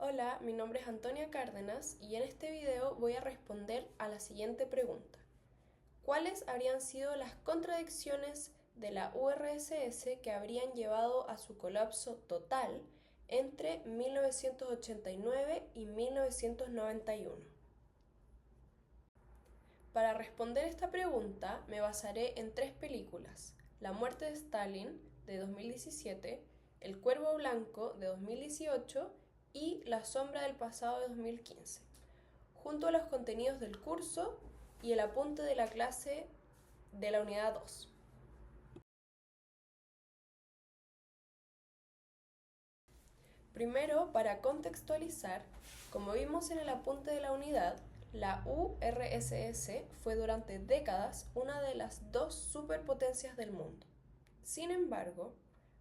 Hola, mi nombre es Antonia Cárdenas y en este video voy a responder a la siguiente pregunta. ¿Cuáles habrían sido las contradicciones de la URSS que habrían llevado a su colapso total entre 1989 y 1991? Para responder esta pregunta me basaré en tres películas: La muerte de Stalin, de 2017, El cuervo blanco, de 2018 y La sombra del pasado, de 2015, junto a los contenidos del curso y el apunte de la clase de la unidad 2. Primero, para contextualizar, como vimos en el apunte de la unidad, la URSS fue durante décadas una de las dos superpotencias del mundo. Sin embargo,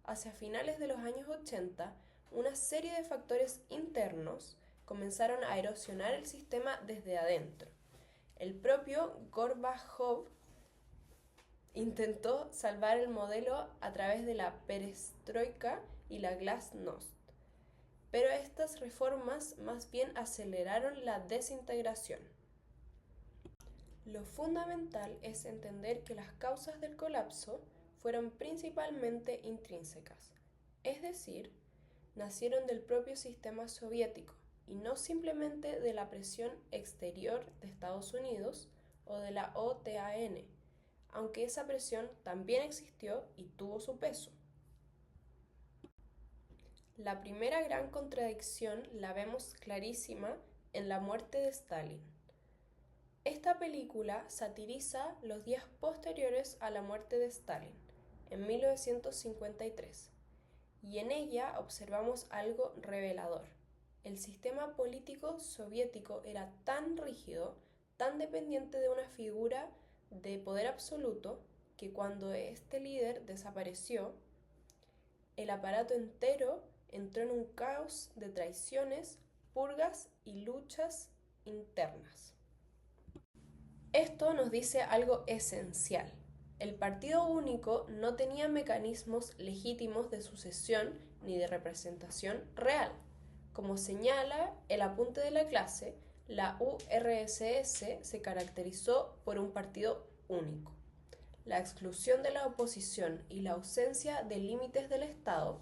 hacia finales de los años 80, una serie de factores internos comenzaron a erosionar el sistema desde adentro. El propio Gorbachov intentó salvar el modelo a través de la perestroika y la glasnost, pero estas reformas más bien aceleraron la desintegración. Lo fundamental es entender que las causas del colapso fueron principalmente intrínsecas, es decir, nacieron del propio sistema soviético y no simplemente de la presión exterior de Estados Unidos o de la OTAN, aunque esa presión también existió y tuvo su peso. La primera gran contradicción la vemos clarísima en La muerte de Stalin. Esta película satiriza los días posteriores a la muerte de Stalin, en 1953, y en ella observamos algo revelador. El sistema político soviético era tan rígido, tan dependiente de una figura de poder absoluto, que cuando este líder desapareció, el aparato entero entró en un caos de traiciones, purgas y luchas internas. Esto nos dice algo esencial. El partido único no tenía mecanismos legítimos de sucesión ni de representación real. Como señala el apunte de la clase, la URSS se caracterizó por un partido único. La exclusión de la oposición y la ausencia de límites del Estado.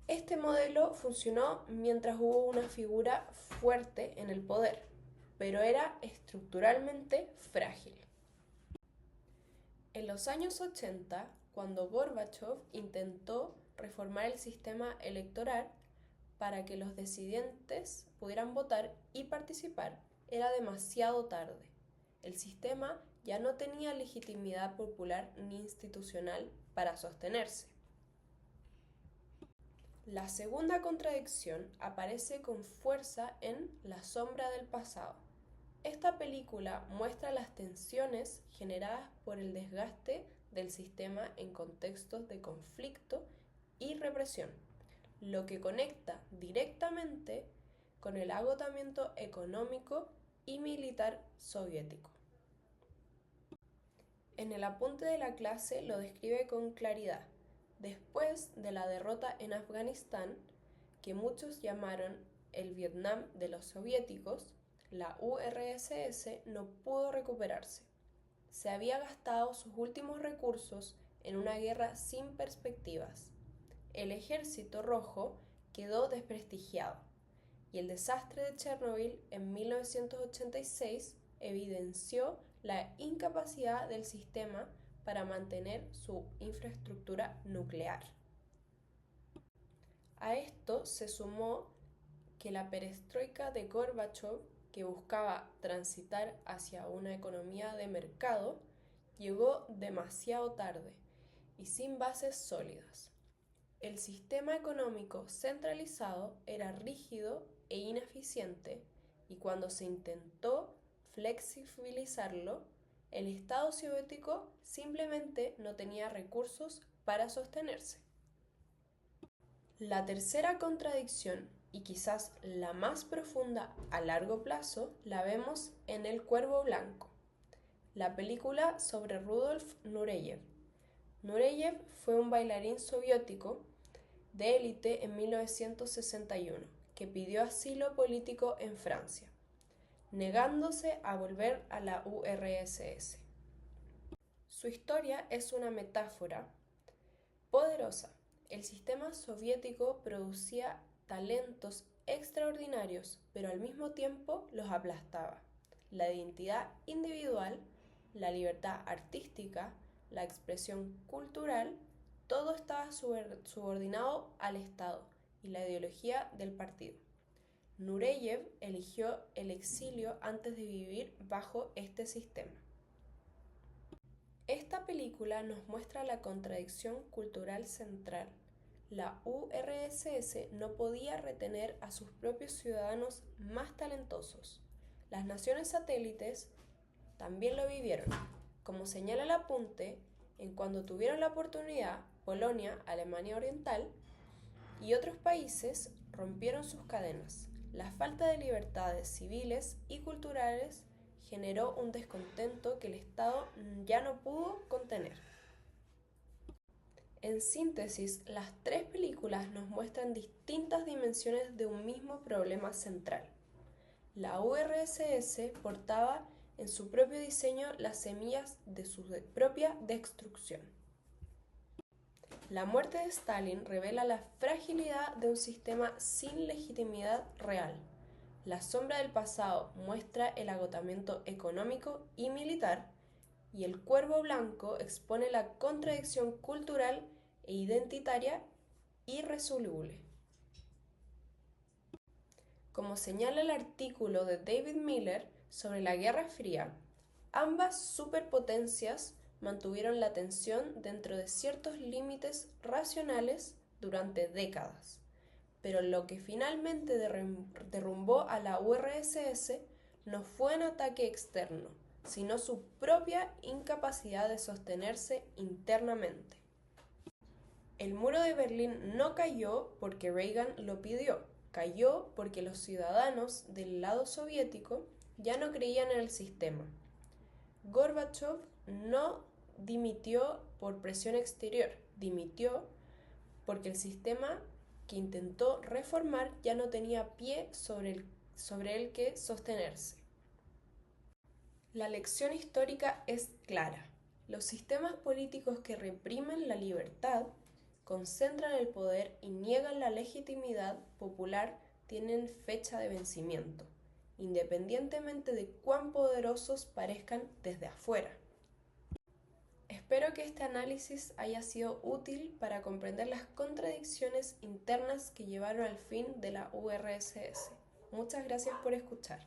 Este modelo funcionó mientras hubo una figura fuerte en el poder, pero era estructuralmente frágil. En los años 80, cuando Gorbachov intentó reformar el sistema electoral para que los disidentes pudieran votar y participar, era demasiado tarde. El sistema ya no tenía legitimidad popular ni institucional para sostenerse. La segunda contradicción aparece con fuerza en La sombra del pasado. Esta película muestra las tensiones generadas por el desgaste del sistema en contextos de conflicto y represión, lo que conecta directamente con el agotamiento económico y militar soviético. En el apunte de la clase lo describe con claridad. Después de la derrota en Afganistán, que muchos llamaron el Vietnam de los soviéticos, la URSS no pudo recuperarse. Se había gastado sus últimos recursos en una guerra sin perspectivas. El ejército rojo quedó desprestigiado y el desastre de Chernobyl en 1986 evidenció la incapacidad del sistema para mantener su infraestructura nuclear. A esto se sumó que la perestroika de Gorbachov, que buscaba transitar hacia una economía de mercado, llegó demasiado tarde y sin bases sólidas. El sistema económico centralizado era rígido e ineficiente, y cuando se intentó flexibilizarlo, el Estado soviético simplemente no tenía recursos para sostenerse. La tercera contradicción, y quizás la más profunda a largo plazo, la vemos en El cuervo blanco, la película sobre Rudolf Nureyev. Nureyev fue un bailarín soviético de élite en 1961, que pidió asilo político en Francia, negándose a volver a la URSS. Su historia es una metáfora poderosa. El sistema soviético producía talentos extraordinarios, pero al mismo tiempo los aplastaba. La identidad individual, la libertad artística, la expresión cultural, todo estaba subordinado al Estado y la ideología del partido. Nureyev eligió el exilio antes de vivir bajo este sistema. Esta película nos muestra la contradicción cultural central. La URSS no podía retener a sus propios ciudadanos más talentosos. Las naciones satélites también lo vivieron. Como señala el apunte, en cuando tuvieron la oportunidad, Polonia, Alemania Oriental y otros países rompieron sus cadenas. La falta de libertades civiles y culturales generó un descontento que el Estado ya no pudo contener. En síntesis, las tres películas nos muestran distintas dimensiones de un mismo problema central. La URSS portaba en su propio diseño las semillas de su propia destrucción. La muerte de Stalin revela la fragilidad de un sistema sin legitimidad real. La sombra del pasado muestra el agotamiento económico y militar, y el Cuervo Blanco expone la contradicción cultural e identitaria irresoluble. Como señala el artículo de David Miller sobre la Guerra Fría, ambas superpotencias mantuvieron la tensión dentro de ciertos límites racionales durante décadas. Pero lo que finalmente derrumbó a la URSS no fue un ataque externo, sino su propia incapacidad de sostenerse internamente. El muro de Berlín no cayó porque Reagan lo pidió, cayó porque los ciudadanos del lado soviético ya no creían en el sistema. Gorbachov no dimitió por presión exterior, dimitió porque el sistema que intentó reformar ya no tenía pie sobre el que sostenerse. La lección histórica es clara. Los sistemas políticos que reprimen la libertad, concentran el poder y niegan la legitimidad popular tienen fecha de vencimiento, independientemente de cuán poderosos parezcan desde afuera. Espero que este análisis haya sido útil para comprender las contradicciones internas que llevaron al fin de la URSS. Muchas gracias por escuchar.